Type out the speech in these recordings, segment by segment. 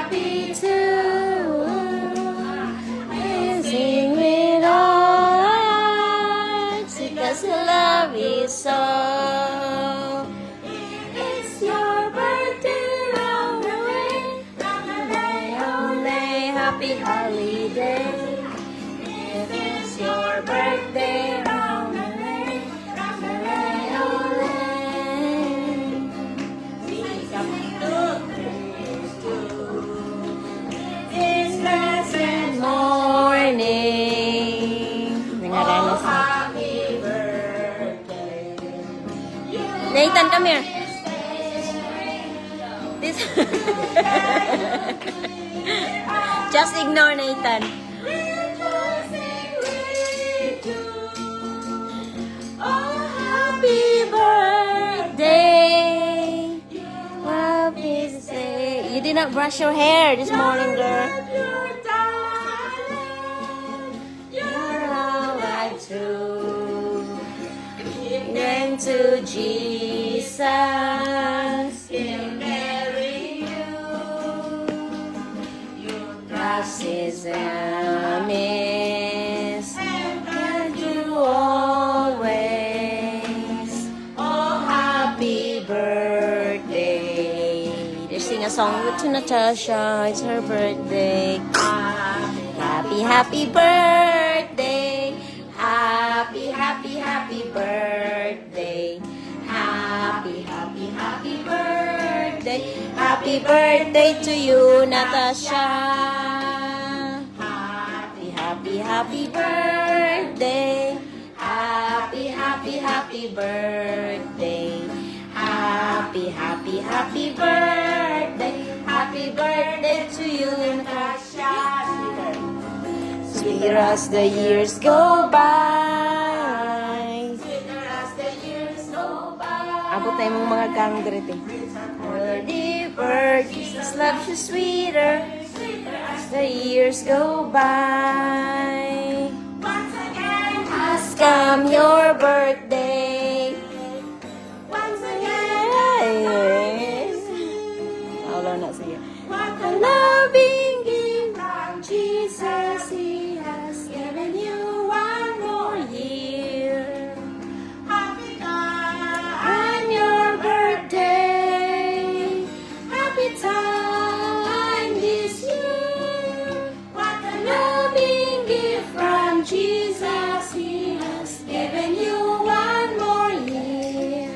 happy too. Sing with all hearts because I love you so. It's your birthday, round the way, only happy holiday. It's your birthday, round the way, only. This blessed morning. Nangaranas na. Nathan, come here. This just ignore Nathan. Oh, happy birthday. Happy birthday. You did not brush your hair this morning, girl. You're all I do. Then to Jesus will marry you. Your trust is honest, and you always. Oh, happy birthday. They sing a song to Natasha. It's her birthday. Happy, happy birthday. Happy, happy, happy birthday. Happy, happy, happy birthday. Happy birthday to you, Natasha. Happy, happy, happy birthday. Happy, happy, happy birthday. Happy, happy, happy birthday. Happy birthday to you, Natasha. Sweeter as the years go by. Sweeter as the years go by. Abot tayo mong mga kangdret eh. Early bird, Jesus loves you sweeter. Sweeter as the years go by. Once again has come your birthday. Once again. Wala na siya. What a loving gift from Jesus. He has given you one more year. Happy on your birthday. Happy time this year. What a loving gift from Jesus. He has given you one more year.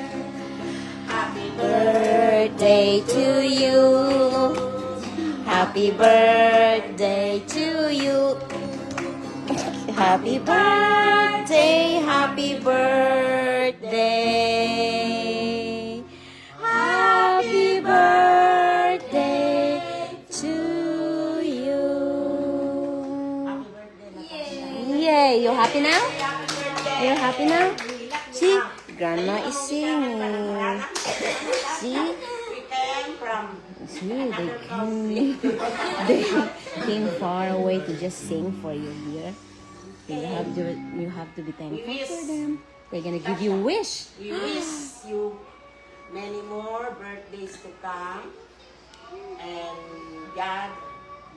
Happy birthday to you. Happy birthday to you. Happy birthday, happy birthday. Happy birthday to you. Yay, you happy now? Are you happy now? See, Grandma is singing. See? See, they came far away to just sing for you, dear. You have to be thankful for them. They're gonna give you a wish. We wish you many more birthdays to come, and God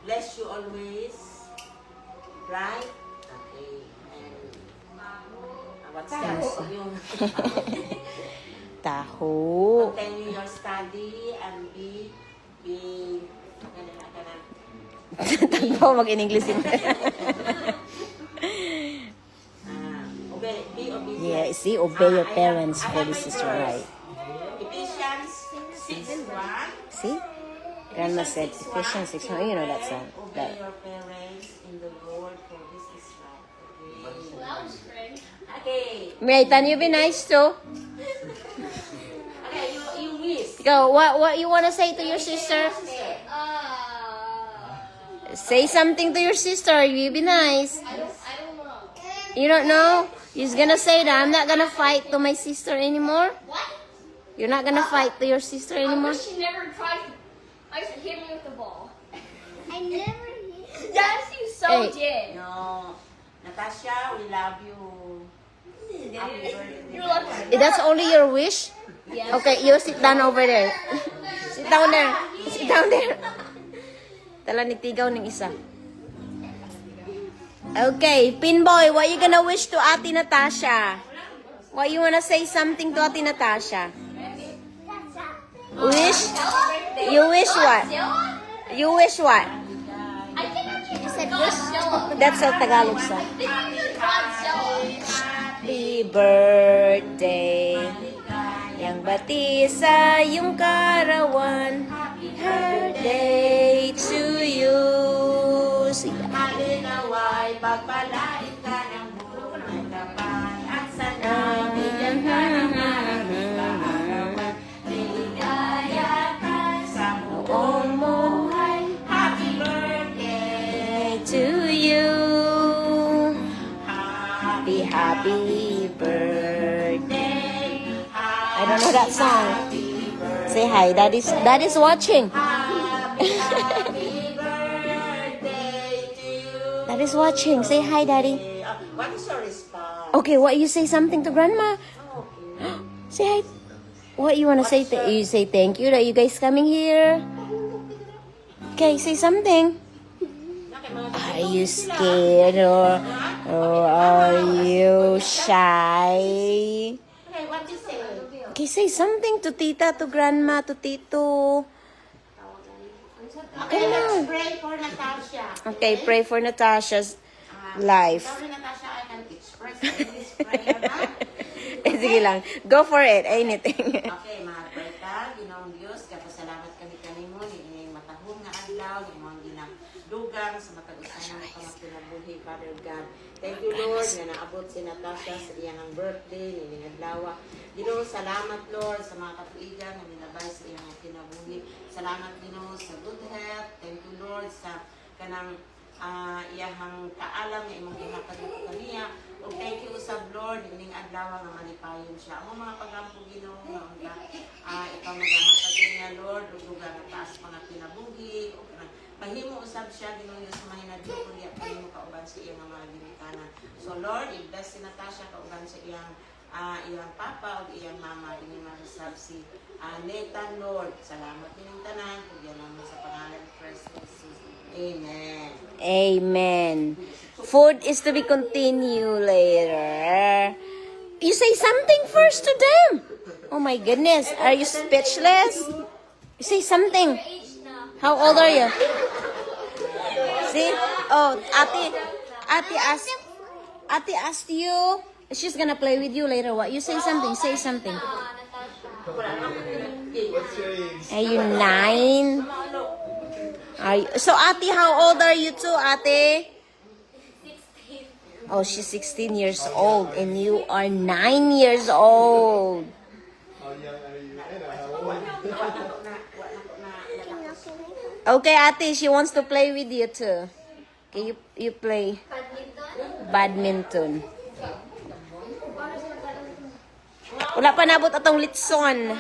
bless you always. Right? Okay. And what's that? Taho. Continue your study and be Tagpo mag-in-English yun. be obedient. Yeah, see, obey your parents for this is right. Ephesians 6:1. See? Grandma said Ephesians 6:1. You know that song. Obey your parents in the Lord, for this is right. Okay. Nathan, you be nice too. Okay, you wish. Go. What you wanna say to your sister? Say something to your sister. You be nice. I don't know. You don't know? You're gonna say that I'm not gonna fight to my sister anymore. What? You're not gonna fight to your sister I anymore. wish she never tried. I used to hit me with the ball. I never hit. Yes, you so Hey. did. No. Natasha, we love you. Happy birthday. You're lucky. That's only your wish? Yes. Okay, you sit down over there. Sit down there. Sit down there. Tala nitigaw ng isa. Okay, Pinboy, what you gonna wish to Ate Natasha? What you wanna say something to Ate Natasha? Wish? You wish what? You wish what? I think You said wish. That's a Tagalog song. Happy birthday. Yang bati sa iyong karawan. Birthday to you. Halinaway, pagpalain ka ng buhay kapan at sana'y bigyan ka ng maraming kaarawan. Ligaya ka sa buong buhay. Happy birthday To you. Happy Happy birthday. I I don't know that song. Say hi. Daddy's watching. Happy birthday to you. Daddy's watching. Say hi, Daddy. What is your response? Okay, what you say something to Grandma? Okay. Say hi. What you wanna say? You say thank you that you guys coming here. Okay, say something. Are you scared or are you shy? Okay, what you say? Okay, say something to Tita, to Grandma, to Tito. Okay, let's pray for Natasha. Okay, pray for Natasha's life. Sorry, Natasha, I can express this prayer, ha? Sige lang. Go for it. Anything. Okay, mahal ka, Ginoong Diyos, kapasalamat kami kanimo ni ining matahong nga adlaw, ni mga ginadugang sa matag-usan ng mga kinabuhi, Father God. Thank you, Lord, na naabot si Natasha sa iyang birthday, ni ining adlaw. Ginoo, salamat, Lord, sa mga katuigan na nilabay sa iyang kinabuhi. Salamat, Ginoo, sa good health. Thank you, Lord, sa kanang iyahang kaalam nga imong gihatag mo kaniya. O thank you sa Lord, ining adlaw nga malipayon siya. Ang mga pagampo Ginoo nga ikaw maghahatag niya, Lord, ug lugar nga taas mga kinabuhi, ug mahimo usab siya Ginoo sa mahinadyo kunya mahimo kauban sa iyang mga ginikanan. So Lord, i-bless si Natasha kauban sa iyang papa o iyang mama dinhi marisab si Nathan, Lord. Salamat ninyong tanan kung yan naman sa pangalan ni Christ Jesus. Amen. Amen. Food is to be continued later. You say something first to them. Oh my goodness. Are you speechless? You say something. How old are you? See? Oh, Ate asked you. She's gonna play with you later. What? You say something. Say something. Are you 9? So, Ate, how old are you too, Ate? 16. Oh, she's 16 years old and you are 9 years old. Okay, Ate, she wants to play with you too. Okay, you play badminton. Wala pa nabot atong litson.